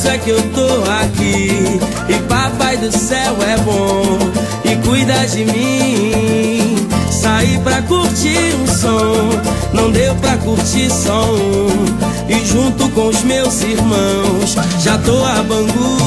isso é que eu tô aqui. E papai do céu é bom e cuida de mim. Saí pra curtir um som, não deu pra curtir só um. E junto com os meus irmãos já tô a Bangu.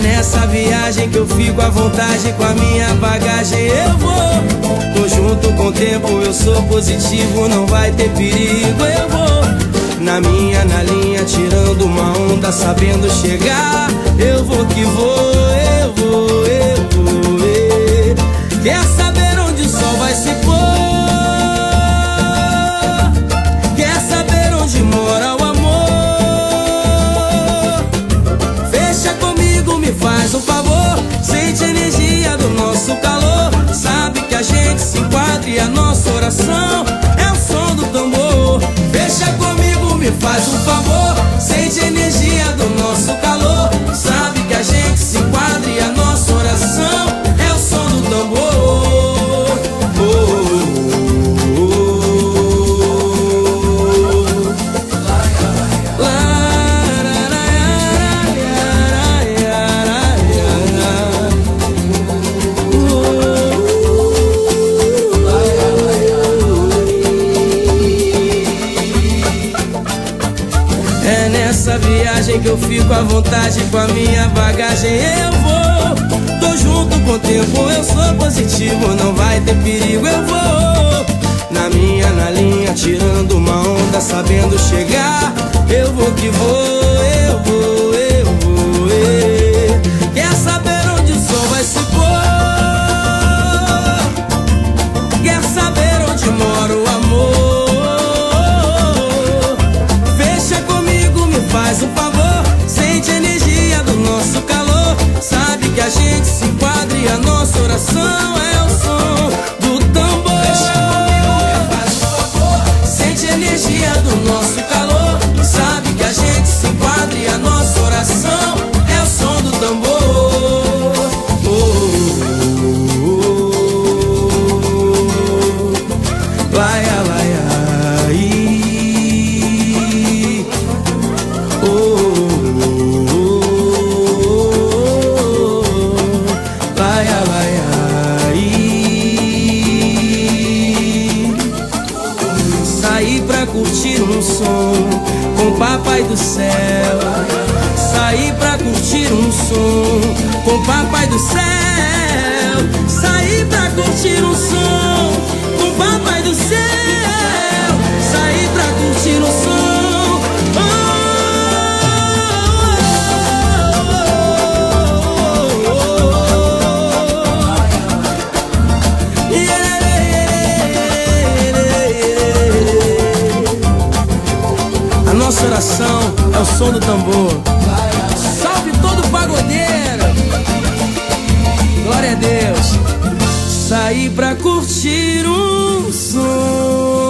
Nessa viagem que eu fico à vontade, com a minha bagagem eu vou. Tô junto com o tempo, eu sou positivo, não vai ter perigo, eu vou. Na minha, na linha, tirando uma onda, sabendo chegar. Eu vou que vou, eu vou, eu vou. Quer saber onde o sol vai se pôr? Quer saber onde mora o amor? Faz um favor, sente a energia do nosso calor. Sabe que a gente se enquadra e a nossa oração é o som do tambor. Fecha comigo, me faz um favor, sente a energia do nosso calor. Sabe que a gente se enquadra e a nossa oração é o som do tambor. Nessa viagem que eu fico à vontade, com a minha bagagem eu vou. Tô junto com o tempo, eu sou positivo, não vai ter perigo, eu vou. Na minha, na linha, tirando uma onda, sabendo chegar. Eu vou que vou, eu vou, eu vou. Quer saber onde o sol vai se pôr? Quer saber onde mora o amor? Faz um favor, sente a energia do nosso calor. Sabe que a gente se enquadra e a nossa oração é o som do tambor. Deixa comigo, faz um favor, sente a energia do nosso calor. Sabe que a gente se enquadra e a nossa oração é o som do tambor. Laia, laia. Saí pra curtir um som com o papai do céu. Saí pra curtir um som com o papai do céu. Saí pra curtir um som com o papai do céu. Saí pra curtir um som. Nossa oração é o som do tambor. Salve todo pagodeiro. Glória a Deus. Saí pra curtir um som.